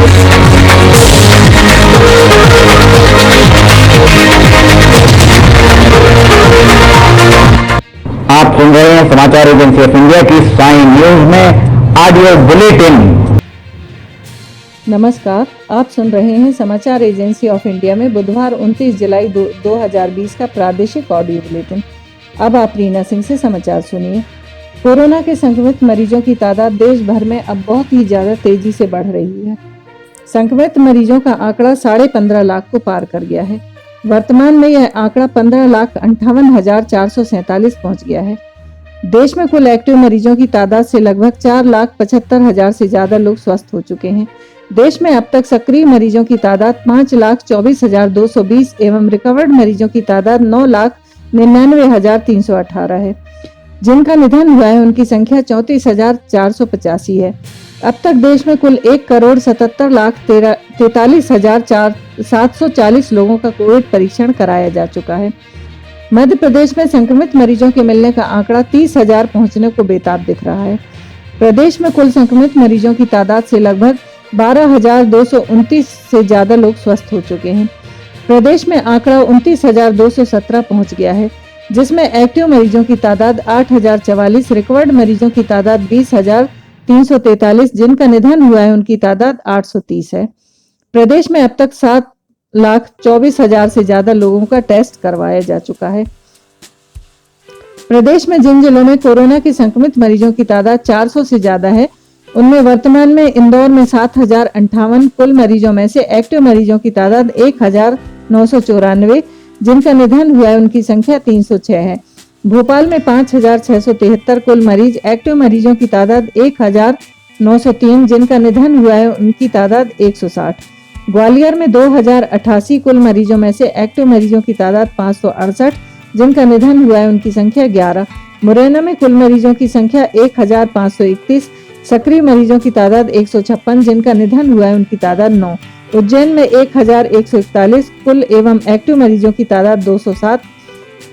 आप सुन रहे हैं समाचार एजेंसी ऑफ इंडिया की साइन न्यूज में ऑडियो बुलेटिन। नमस्कार, आप सुन रहे हैं समाचार एजेंसी ऑफ इंडिया में बुधवार 29 जुलाई 2020 का प्रादेशिक ऑडियो बुलेटिन। अब आप रीना सिंह से समाचार सुनिए। कोरोना के संक्रमित मरीजों की तादाद देश भर में अब बहुत ही ज्यादा तेजी से बढ़ रही है। संक्रमित मरीजों का आंकड़ा 15.5 लाख को पार कर गया है। वर्तमान में यह आंकड़ा 15,58,447 पहुंच गया है। देश में कुल एक्टिव मरीजों की तादाद से लगभग 4,75,000 से ज्यादा लोग स्वस्थ हो चुके हैं। देश में अब तक सक्रिय मरीजों की तादाद 5,24,220 एवं रिकवर्ड मरीजों की तादाद 9,99,318 है। जिनका निधन हुआ है उनकी संख्या 34,485 है। अब तक देश में कुल 1,77,43,740 लोगों का कोविड परीक्षण कराया जा चुका है। मध्य प्रदेश में संक्रमित मरीजों के मिलने का आंकड़ा 30,000 पहुंचने को बेताब दिख रहा है। प्रदेश में कुल संक्रमित मरीजों की तादाद से लगभग 12,229 से ज्यादा लोग स्वस्थ हो चुके हैं। प्रदेश में आंकड़ा 29,217 पहुंच गया है, जिसमें एक्टिव मरीजों की तादाद 8,044, रिकवर्ड मरीजों की तादाद 20,343, जिनका निधन हुआ है उनकी तादाद 830 है। प्रदेश में अब तक 7,24,000 से ज्यादा लोगों का टेस्ट करवाया जा चुका है। प्रदेश में जिन जिलों में कोरोना के संक्रमित मरीजों की तादाद 400 से ज्यादा है, उनमें वर्तमान में इंदौर में 7,058 कुल मरीजों में से एक्टिव मरीजों की तादाद 1,994, जिनका निधन हुआ है उनकी संख्या 306 है। भोपाल में 5,673 कुल मरीज, एक्टिव मरीजों की तादाद 1,903, जिनका निधन हुआ है उनकी तादाद 160। ग्वालियर में 2,088 कुल मरीजों में से एक्टिव मरीजों की तादाद 568, जिनका निधन हुआ है उनकी संख्या 11। मुरैना में कुल मरीजों की संख्या 1,531, सक्रिय मरीजों की तादाद 156, जिनका निधन हुआ है उनकी तादाद 9। उज्जैन में 1,141 कुल एवं एक्टिव मरीजों की तादाद 207,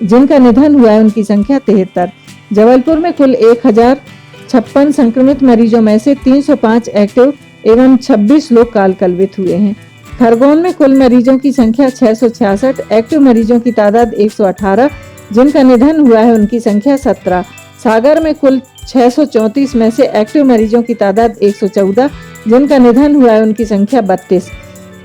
जिनका निधन हुआ है उनकी संख्या 73। जबलपुर में कुल 1,056 संक्रमित मरीजों में से 305 एक्टिव एवं 26 लोग काल कलवित हुए हैं। खरगोन में कुल मरीजों की संख्या 666, एक्टिव मरीजों की तादाद 118, जिनका निधन हुआ है उनकी संख्या 17। सागर में कुल 634 में से एक्टिव मरीजों की तादाद 114, जिनका निधन हुआ है उनकी संख्या 32।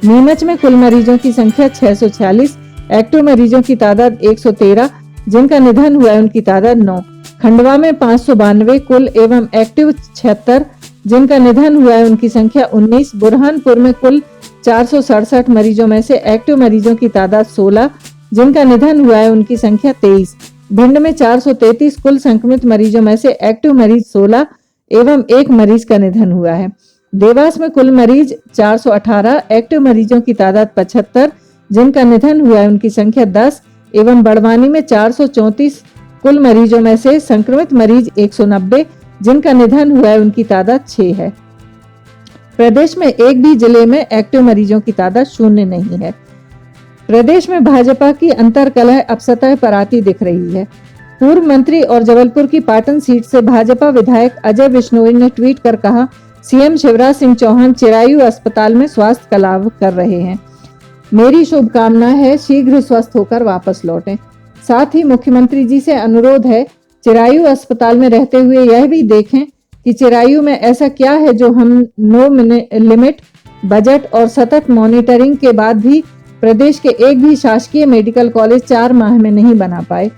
नीमच में कुल मरीजों की संख्या 646, एक्टिव मरीजों की तादाद 113, जिनका निधन हुआ है उनकी तादाद 9। खंडवा में 592 कुल एवं एक्टिव 76, जिनका निधन हुआ है उनकी संख्या 19। बुरहानपुर में कुल 467 मरीजों में से एक्टिव मरीजों की तादाद 16, जिनका निधन हुआ है उनकी संख्या 23। भिंड में 433 कुल संक्रमित मरीजों में से एक्टिव मरीज 16 एवं एक मरीज का निधन हुआ है। देवास में कुल मरीज 418, एक्टिव मरीजों की तादाद 75, जिनका निधन हुआ है उनकी संख्या 10 एवं बड़वानी में 434 कुल मरीजों में से संक्रमित मरीज 190, जिनका निधन हुआ है उनकी तादाद 6 है। प्रदेश में एक भी जिले में एक्टिव मरीजों की तादाद 0 नहीं है। प्रदेश में भाजपा की अंतर्कलह अब सतह पर आती दिख रही है। पूर्व मंत्री और जबलपुर की पाटन सीट से भाजपा विधायक अजय बिश्नोई ने ट्वीट कर कहा, सीएम शिवराज सिंह चौहान चिरायु अस्पताल में स्वास्थ्य का लाभ कर रहे हैं। मेरी शुभकामना है शीघ्र स्वस्थ होकर वापस लौटें। साथ ही मुख्यमंत्री जी से अनुरोध है, चिरायु अस्पताल में रहते हुए यह भी देखें कि चिरायु में ऐसा क्या है जो हम नो लिमिट बजट और सतत मॉनिटरिंग के बाद भी प्रदेश के एक भी शासकीय मेडिकल कॉलेज 4 माह में नहीं बना पाए।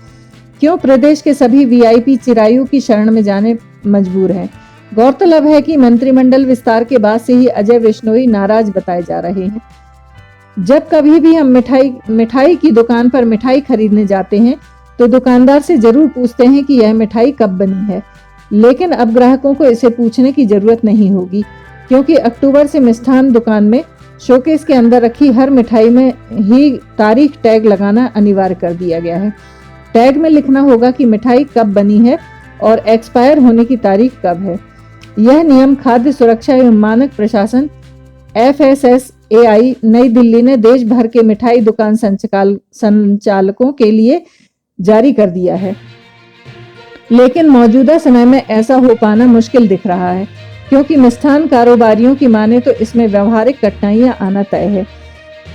क्यों प्रदेश के सभी वीआईपी चिरायु की शरण में जाने मजबूर हैं। गौरतलब है कि मंत्रिमंडल विस्तार के बाद से ही अजय बिश्नोई नाराज बताए जा रहे हैं। जब कभी भी हम मिठाई की दुकान पर मिठाई खरीदने जाते हैं तो दुकानदार से जरूर पूछते हैं कि यह मिठाई कब बनी है, लेकिन अब ग्राहकों को इसे पूछने की जरूरत नहीं होगी, क्योंकि अक्टूबर से मिष्ठान दुकान में शोकेस के अंदर रखी हर मिठाई में ही तारीख टैग लगाना अनिवार्य कर दिया गया है। टैग में लिखना होगा कि मिठाई कब बनी है और एक्सपायर होने की तारीख कब है। यह नियम खाद्य सुरक्षा एवं मानक प्रशासन FSSAI नई दिल्ली ने देश भर के मिठाई दुकान संचालकों के लिए जारी कर दिया है, लेकिन मौजूदा समय में ऐसा हो पाना मुश्किल दिख रहा है। क्योंकि मिष्ठान कारोबारियों की माने तो इसमें व्यवहारिक कठिनाइयां आना तय है।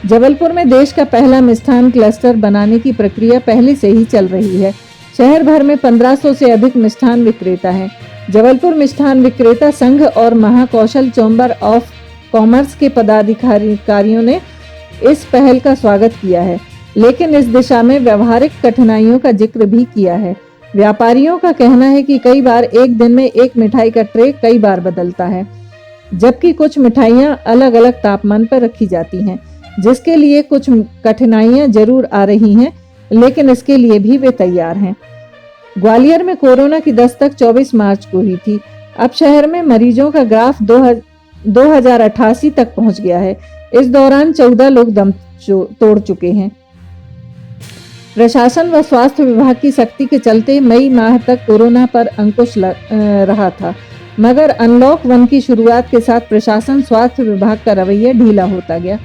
जबलपुर में देश का पहला मिष्ठान क्लस्टर बनाने की प्रक्रिया पहले से ही चल रही है। शहर भर में 1500 से अधिक मिष्ठान विक्रेता हैं। जबलपुर मिष्ठान विक्रेता संघ और महाकौशल चैम्बर ऑफ कॉमर्स के पदाधिकारियों ने इस पहल का स्वागत किया है, लेकिन इस दिशा में व्यवहारिक कठिनाइयों का जिक्र भी किया है। व्यापारियों का कहना है कि कई बार एक दिन में एक मिठाई का ट्रे कई बार बदलता है, जबकि कुछ मिठाइयां अलग अलग तापमान पर रखी जाती हैं, जिसके लिए कुछ कठिनाइयां जरूर आ रही हैं, लेकिन इसके लिए भी वे तैयार हैं। ग्वालियर में कोरोना की दस्तक 24 मार्च को हुई थी। अब शहर में मरीजों का ग्राफ 2088 तक पहुंच गया है। इस दौरान 14 लोग दम तोड़ चुके हैं। प्रशासन व स्वास्थ्य विभाग की सख्ती के चलते मई माह तक कोरोना पर अंकुश रहा था, मगर अनलॉक 1 की शुरुआत के साथ प्रशासन स्वास्थ्य विभाग का रवैया ढीला होता गया।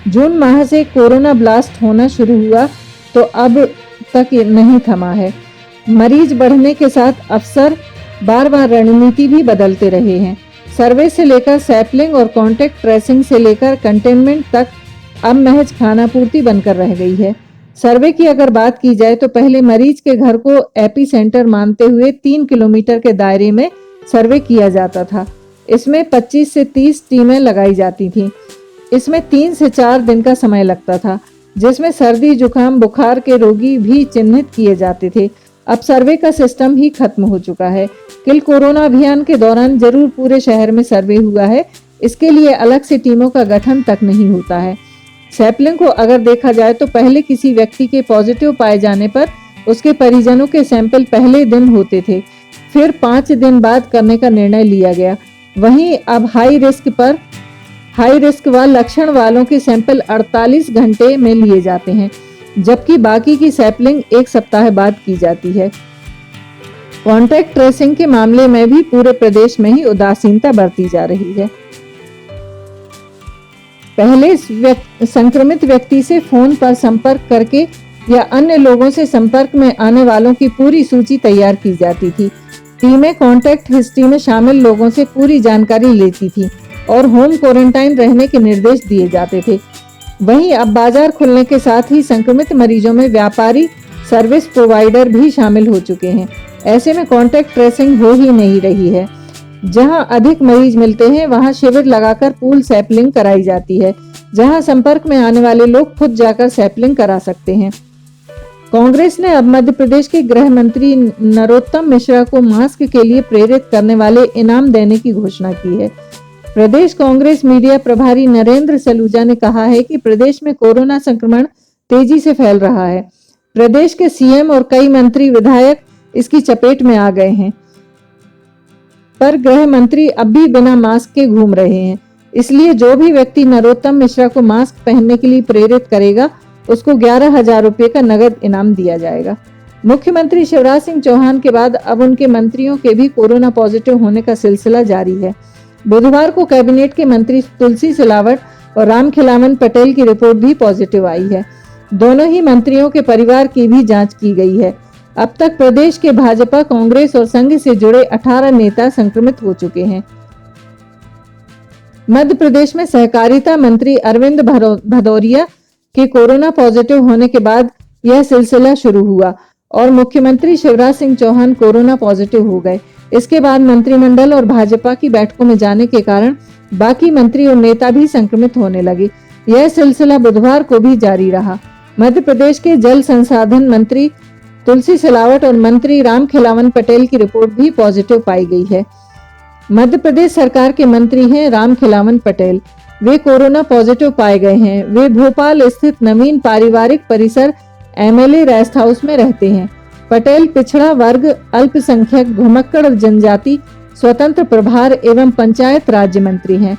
जून माह से कोरोना ब्लास्ट होना शुरू हुआ तो अब तक नहीं थमा है। मरीज बढ़ने के साथ अफसर बार बार रणनीति भी बदलते रहे हैं। सर्वे से लेकर सैंपलिंग और कॉन्टैक्ट ट्रेसिंग से लेकर कंटेनमेंट तक अब महज खानापूर्ति बनकर रह गई है। सर्वे की अगर बात की जाए तो पहले मरीज के घर को एपी सेंटर मानते हुए 3 किलोमीटर के दायरे में सर्वे किया जाता था। इसमें 25 से 30 टीमें लगाई जाती थीं। इसमें 3 से 4 दिन का समय लगता था, जिसमें सर्दी जुकाम बुखार के रोगी भी चिन्हित किए जाते थे। अब सर्वे का सिस्टम ही खत्म हो चुका है। किल कोरोना अभियान के दौरान जरूर पूरे शहर में सर्वे हुआ है, इसके लिए अलग से टीमों का गठन तक नहीं होता है। सैंपलिंग को अगर देखा जाए तो पहले किसी व्यक्ति के पॉजिटिव पाए जाने पर उसके परिजनों के सैंपल पहले दिन होते थे, फिर 5 दिन बाद करने का निर्णय लिया गया। वहीं अब हाई रिस्क व लक्षण वालों के सैंपल 48 घंटे में लिए जाते हैं, जबकि बाकी की सैंपलिंग 1 सप्ताह बाद की जाती है। कॉन्टैक्ट ट्रेसिंग के मामले में भी पूरे प्रदेश में ही उदासीनता बरती जा रही है। पहले संक्रमित व्यक्ति से फोन पर संपर्क करके या अन्य लोगों से संपर्क में आने वालों की पूरी सूची तैयार की जाती थी। टीमें कॉन्टैक्ट हिस्ट्री में शामिल लोगों से पूरी जानकारी लेती थी और होम क्वारंटाइन रहने के निर्देश दिए जाते थे। वहीं अब बाजार खुलने के साथ ही संक्रमित मरीजों में व्यापारी सर्विस प्रोवाइडर भी शामिल हो चुके हैं। ऐसे में कॉन्टैक्ट ट्रेसिंग हो ही नहीं रही है। जहां अधिक मरीज मिलते हैं वहां शिविर लगाकर पूल सैंपलिंग कराई जाती है, जहां संपर्क में आने वाले लोग खुद जाकर सैंपलिंग करा सकते हैं। कांग्रेस ने अब मध्य प्रदेश के गृह मंत्री नरोत्तम मिश्रा को मास्क के लिए प्रेरित करने वाले इनाम देने की घोषणा की है। प्रदेश कांग्रेस मीडिया प्रभारी नरेंद्र सलूजा ने कहा है कि प्रदेश में कोरोना संक्रमण तेजी से फैल रहा है। प्रदेश के सीएम और कई मंत्री विधायक इसकी चपेट में आ गए हैं, पर गृह मंत्री अब भी बिना मास्क के घूम रहे हैं। इसलिए जो भी व्यक्ति नरोत्तम मिश्रा को मास्क पहनने के लिए प्रेरित करेगा उसको 11,000 रुपए का नगद इनाम दिया जाएगा। मुख्यमंत्री शिवराज सिंह चौहान के बाद अब उनके मंत्रियों के भी कोरोना पॉजिटिव होने का सिलसिला जारी है। बुधवार को कैबिनेट के मंत्री तुलसी सिलावट और रामखिलावन पटेल की रिपोर्ट भी पॉजिटिव आई है। दोनों ही मंत्रियों के परिवार की भी जांच की गई है। अब तक प्रदेश के भाजपा, कांग्रेस और संघ से जुड़े 18 नेता संक्रमित हो चुके हैं। मध्य प्रदेश में सहकारिता मंत्री अरविंद भदौरिया के कोरोना पॉजिटिव होने के बाद यह सिलसिला शुरू हुआ और मुख्यमंत्री शिवराज सिंह चौहान कोरोना पॉजिटिव हो गए। इसके बाद मंत्रिमंडल और भाजपा की बैठकों में जाने के कारण बाकी मंत्री और नेता भी संक्रमित होने लगे। यह सिलसिला बुधवार को भी जारी रहा। मध्य प्रदेश के जल संसाधन मंत्री तुलसी सिलावट और मंत्री रामखिलावन पटेल की रिपोर्ट भी पॉजिटिव पाई गई है। मध्य प्रदेश सरकार के मंत्री हैं रामखिलावन पटेल। वे कोरोना पॉजिटिव पाए गए हैं। वे भोपाल स्थित नवीन पारिवारिक परिसर एमएलए रेस्ट हाउस में रहते हैं। पटेल पिछड़ा वर्ग, अल्पसंख्यक, घुमक्कड़ जनजाति, स्वतंत्र प्रभार एवं पंचायत राज्य मंत्री हैं।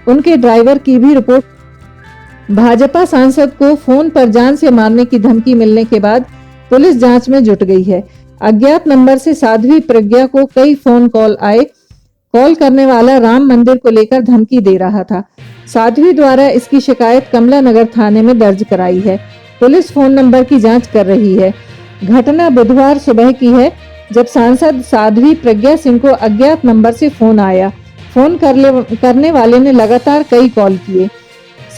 उनके ड्राइवर की भी रिपोर्ट। भाजपा सांसद को फोन पर जान से मारने की धमकी मिलने के बाद पुलिस जांच में जुट गई है। अज्ञात नंबर से साध्वी प्रज्ञा को कई फोन कॉल आए। कॉल करने वाला राम मंदिर को लेकर धमकी दे रहा था। साध्वी द्वारा इसकी शिकायत कमला नगर थाने में दर्ज कराई है। पुलिस फोन नंबर की जांच कर रही है। घटना बुधवार सुबह की है, जब सांसद साध्वी प्रज्ञा सिंह को अज्ञात नंबर से फोन आया। फोन करने वाले ने लगातार कई कॉल किए।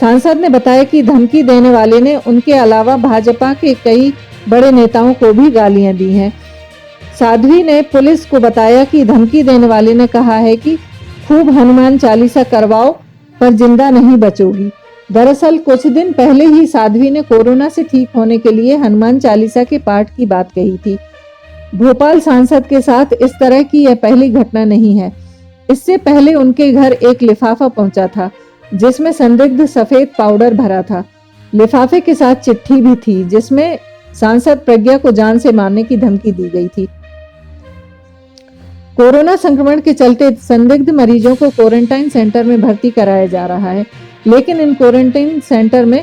सांसद ने बताया कि धमकी देने वाले ने उनके अलावा भाजपा के कई बड़े नेताओं को भी गालियां दी हैं। साध्वी ने पुलिस को बताया कि धमकी देने वाले ने कहा है कि खूब हनुमान चालीसा करवाओ पर जिंदा नहीं बचोगी। दरअसल कुछ दिन पहले ही साध्वी ने कोरोना से ठीक होने के लिए हनुमान चालीसा के पाठ की बात कही थी। भोपाल सांसद के साथ इस तरह की यह पहली घटना नहीं है। इससे पहले उनके घर एक लिफाफा पहुंचा था जिसमें संदिग्ध सफेद पाउडर भरा था। लिफाफे के साथ चिट्ठी भी थी जिसमें सांसद प्रज्ञा को जान से मारने की धमकी दी गई थी। कोरोना संक्रमण के चलते संदिग्ध मरीजों को क्वारंटाइन सेंटर में भर्ती कराया जा रहा है, लेकिन इन क्वारंटाइन सेंटर में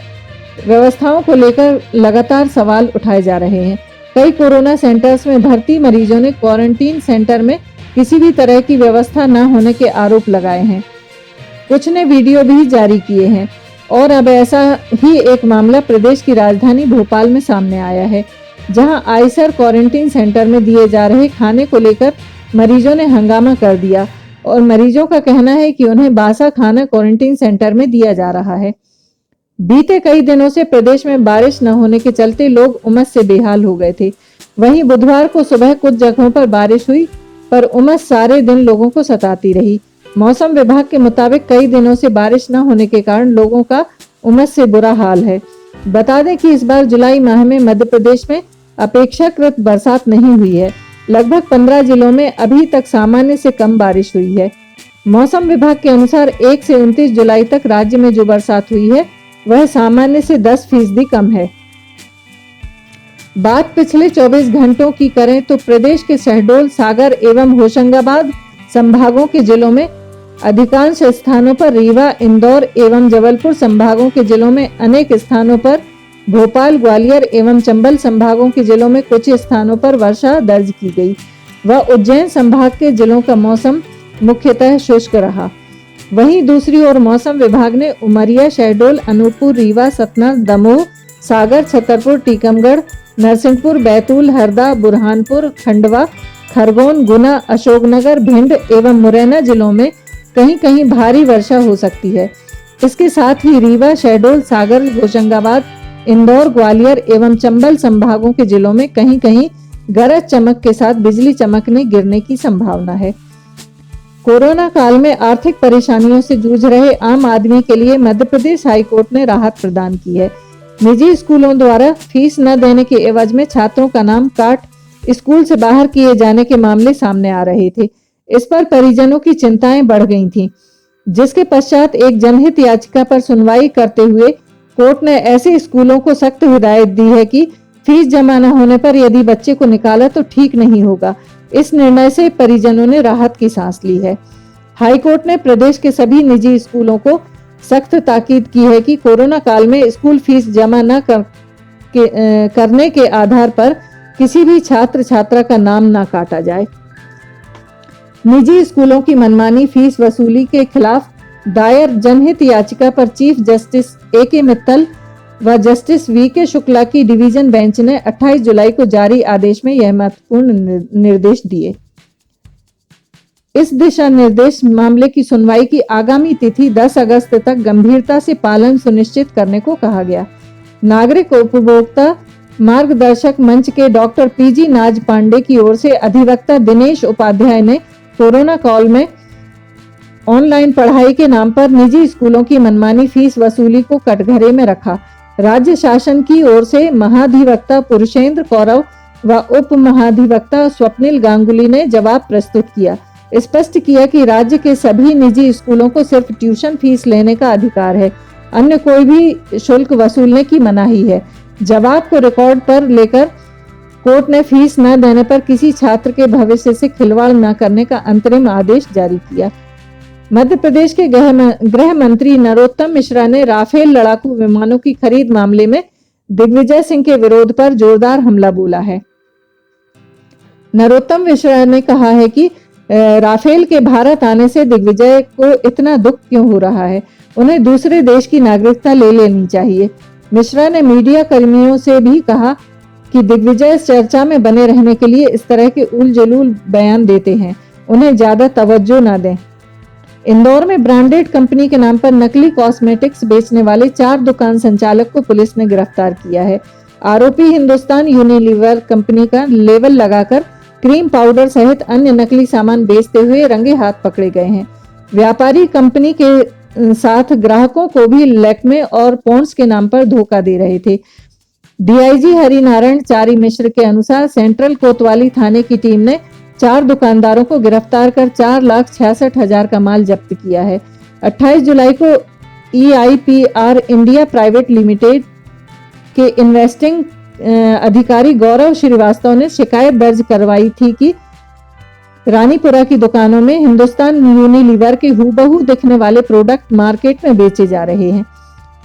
व्यवस्थाओं को लेकर लगातार सवाल उठाए जा रहे हैं। कई कोरोना सेंटर्स में भर्ती मरीजों ने क्वारंटीन सेंटर में किसी भी तरह की व्यवस्था न होने के आरोप लगाए हैं। कुछ ने वीडियो भी जारी किए हैं और अब ऐसा ही एक मामला प्रदेश की राजधानी भोपाल में सामने आया है, जहां आइसर क्वारंटीन सेंटर में दिए जा रहे खाने को लेकर मरीजों ने हंगामा कर दिया और मरीजों का कहना है कि उन्हें बासा खाना क्वारंटीन सेंटर में दिया जा रहा है। बीते कई दिनों से प्रदेश में बारिश न होने के चलते लोग उमस से बेहाल हो गए थे। वहीं बुधवार को सुबह कुछ जगहों पर बारिश हुई, पर उमस सारे दिन लोगों को सताती रही। मौसम विभाग के मुताबिक कई दिनों से बारिश न होने के कारण लोगों का उमस से बुरा हाल है। बता दें कि इस बार जुलाई माह में मध्य प्रदेश में अपेक्षाकृत बरसात नहीं हुई है। लगभग 15 जिलों में अभी तक सामान्य से कम बारिश हुई है। मौसम विभाग के अनुसार 1 से 29 जुलाई तक राज्य में जो बरसात हुई है वह सामान्य से 10% कम है। बात पिछले 24 घंटों की करें तो प्रदेश के शहडोल, सागर एवं होशंगाबाद संभागों के जिलों में अधिकांश स्थानों पर, रीवा, इंदौर एवं जबलपुर संभागों के जिलों में अनेक स्थानों पर, भोपाल, ग्वालियर एवं चंबल संभागों के जिलों में कुछ स्थानों पर वर्षा दर्ज की गई व उज्जैन संभाग के जिलों का मौसम मुख्यतः शुष्क रहा। वहीं दूसरी ओर मौसम विभाग ने उमरिया, शहडोल, अनूपपुर, रीवा, सतना, दमोह, सागर, छतरपुर, टीकमगढ़, नरसिंहपुर, बैतूल, हरदा, बुरहानपुर, खंडवा, खरगोन, गुना, अशोकनगर, भिंड एवं मुरैना जिलों में कहीं कहीं भारी वर्षा हो सकती है। इसके साथ ही रीवा, शहडोल, सागर, होशंगाबाद, इंदौर, ग्वालियर एवं चंबल संभागों के जिलों में कहीं कहीं गरज चमक के साथ बिजली चमकने गिरने की संभावना है। कोरोना काल में आर्थिक परेशानियों से जूझ रहे आम आदमी के लिए मध्य प्रदेश हाईकोर्ट ने राहत प्रदान की है। निजी स्कूलों द्वारा फीस न देने के एवज में छात्रों का नाम काट स्कूल से बाहर किए जाने के मामले सामने आ रहे थे। इस पर परिजनों की चिंताएं बढ़ गई थीं, जिसके पश्चात एक जनहित याचिका पर सुनवाई करते हुए कोर्ट ने ऐसे स्कूलों को सख्त हिदायत दी है कि फीस जमा न होने पर यदि बच्चे को निकाला तो ठीक नहीं होगा। इस निर्णय से परिजनों ने राहत की सांस ली है। हाईकोर्ट ने प्रदेश के सभी निजी स्कूलों को सख्त ताकीद की है कि कोरोना काल में स्कूल फीस जमा न करने के आधार पर किसी भी छात्र छात्रा का नाम न काटा जाए। निजी स्कूलों की मनमानी फीस वसूली के खिलाफ दायर जनहित याचिका पर चीफ जस्टिस A.K. मित्तल व जस्टिस V.K. शुक्ला की डिवीजन बेंच ने 28 जुलाई को जारी आदेश में यह महत्वपूर्ण निर्देश दिए। इस दिशा निर्देश मामले की सुनवाई की आगामी तिथि 10 अगस्त तक गंभीरता से पालन सुनिश्चित करने को कहा गया। नागरिक उपभोक्ता मार्गदर्शक मंच के डॉक्टर P.G. नाज पांडे की ओर से अधिवक्ता दिनेश उपाध्याय ने कोरोना काल में ऑनलाइन पढ़ाई के नाम पर निजी स्कूलों की मनमानी फीस वसूली को कटघरे में रखा। राज्य शासन की ओर से महाधिवक्ता पुरुषेंद्र कौरव व उप महाधिवक्ता स्वप्निल गांगुली ने जवाब प्रस्तुत किया। स्पष्ट किया कि राज्य के सभी निजी स्कूलों को सिर्फ ट्यूशन फीस लेने का अधिकार है, अन्य कोई भी शुल्क वसूलने की मनाही है। जवाब को रिकॉर्ड पर लेकर कोर्ट ने फीस न देने पर किसी छात्र के भविष्य से खिलवाड़ न करने का अंतरिम आदेश जारी किया। मध्य प्रदेश के गृह मंत्री नरोत्तम मिश्रा ने राफेल लड़ाकू विमानों की खरीद मामले में दिग्विजय सिंह के विरोध पर जोरदार हमला बोला है। नरोत्तम मिश्रा ने कहा है कि राफेल के भारत आने से दिग्विजय को इतना दुख क्यों हो रहा है, उन्हें दूसरे देश की नागरिकता ले लेनी चाहिए। मिश्रा ने मीडिया कर्मियों से भी कहा कि दिग्विजय चर्चा में बने रहने के लिए इस तरह के उल जलूल बयान देते हैं, उन्हें ज्यादा तवज्जो न दें। इंदौर में ब्रांडेड कंपनी के नाम पर नकली कॉस्मेटिक्स बेचने वाले 4 दुकान संचालक को पुलिस ने गिरफ्तार किया है। आरोपी हिंदुस्तान यूनिलीवर कंपनी का लेबल लगाकर क्रीम पाउडर सहित अन्य नकली सामान बेचते हुए रंगे हाथ पकड़े गए हैं। व्यापारी कंपनी के साथ ग्राहकों को भी लैक्मे और पॉन्ड्स के नाम पर धोखा दे रहे थे। डीआईजी हरिनारायण चारी मिश्र के अनुसार सेंट्रल कोतवाली थाने की टीम ने 4 दुकानदारों को गिरफ्तार कर 4,66,000 का माल जब्त किया है। 28 जुलाई को EIPR इंडिया प्राइवेट लिमिटेड के इन्वेस्टिंग अधिकारी गौरव श्रीवास्तव ने शिकायत दर्ज करवाई थी कि रानीपुरा की दुकानों में हिंदुस्तान यूनिलीवर के हूबहू दिखने वाले प्रोडक्ट मार्केट में बेचे जा रहे हैं।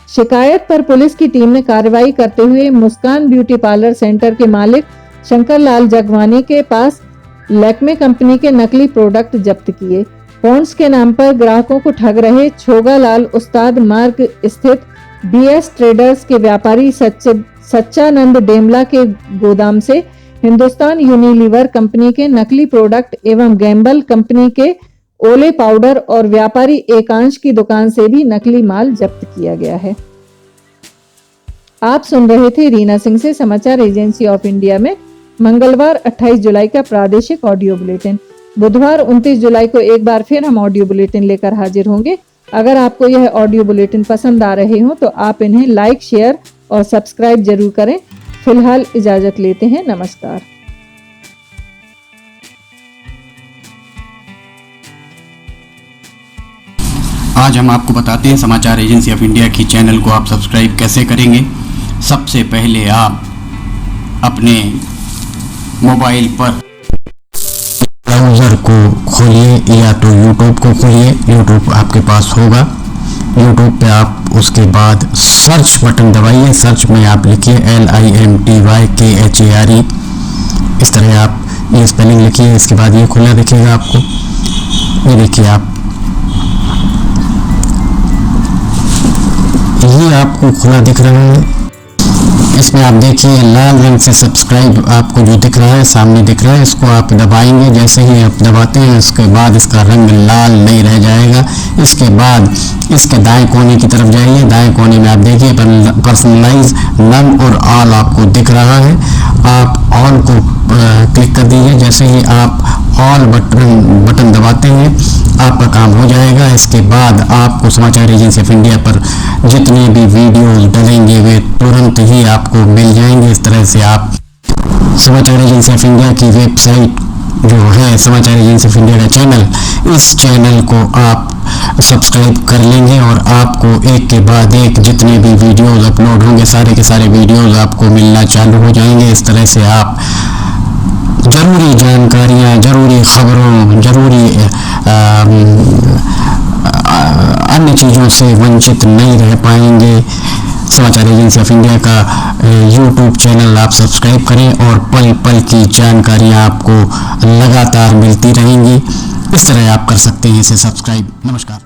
शिकायत पर पुलिस की टीम ने कार्रवाई करते हुए मुस्कान ब्यूटी पार्लर सेंटर के मालिक शंकर लाल जगवानी के पास लैक्मे कंपनी के नकली प्रोडक्ट जब्त किए। पॉन्ड्स के नाम पर ग्राहकों को ठग रहे छोगालाल उस्ताद मार्ग स्थित BS ट्रेडर्स के व्यापारी सच्चानंद डेमला के गोदाम से हिंदुस्तान यूनिलीवर कंपनी के नकली प्रोडक्ट एवं गैम्बल कंपनी के ओले पाउडर और व्यापारी एकांश की दुकान से भी नकली माल जब्त किया गया है। आप सुन रहे थे रीना सिंह से समाचार एजेंसी ऑफ इंडिया में मंगलवार 28 जुलाई का प्रादेशिक ऑडियो बुलेटिन। बुधवार 29 जुलाई को एक बार फिर हम ऑडियो बुलेटिन लेकर हाजिर होंगे। अगर आपको यह ऑडियो बुलेटिन पसंद आ रहे हो तो आप इन्हें लाइक, शेयर और सब्सक्राइब जरूर करें। फिलहाल इजाजत लेते हैं। नमस्कार। आज हम आपको बताते हैं समाचार एजेंसी ऑफ इंडिया की चैनल को आप सब्सक्राइब कैसे करेंगे। सबसे पहले आप अपने मोबाइल पर ब्राउज़र को खोलिए या तो यूट्यूब को खोलिए। यूट्यूब आपके पास होगा। यूट्यूब पे आप उसके बाद सर्च बटन दबाइए। सर्च में आप लिखिए LIMTYKHARE। इस तरह आप ये स्पेलिंग लिखिए। इसके बाद ये खुला दिखेगा आपको। ये देखिए आप ये आपको खुला दिख रहा है। इसमें आप देखिए लाल रंग से सब्सक्राइब आपको जो दिख रहा है सामने दिख रहा है, इसको आप दबाएंगे। जैसे ही आप दबाते हैं उसके बाद इसका रंग लाल नहीं रह जाएगा। इसके बाद इसके दाएं कोने की तरफ जाइए। दाएं कोने में आप देखिए पर्सनलाइज, नन और ऑल आपको दिख रहा है। आप ऑल को क्लिक कर दीजिए। जैसे ही आप ऑल बटन दबाते हैं आपका काम हो जाएगा। इसके बाद आपको समाचार एजेंसी ऑफ इंडिया पर जितने भी वीडियोस डलेंगे वे तुरंत ही आपको मिल जाएंगे। इस तरह से आप समाचार एजेंसी ऑफ इंडिया की वेबसाइट जो है समाचार एजेंसी ऑफ इंडिया का चैनल, इस चैनल को आप सब्सक्राइब कर लेंगे और आपको एक के बाद एक जितने भी वीडियोस अपलोड होंगे सारे के सारे वीडियोस आपको मिलना चालू हो जाएंगे। इस तरह से आप जरूरी जानकारियाँ, जरूरी खबरों, जरूरी अन्य चीज़ों से वंचित नहीं रह पाएंगे। समाचार एजेंसी ऑफ इंडिया का YouTube चैनल आप सब्सक्राइब करें और पल पल की जानकारियाँ आपको लगातार मिलती रहेंगी। इस तरह आप कर सकते हैं इसे सब्सक्राइब। नमस्कार।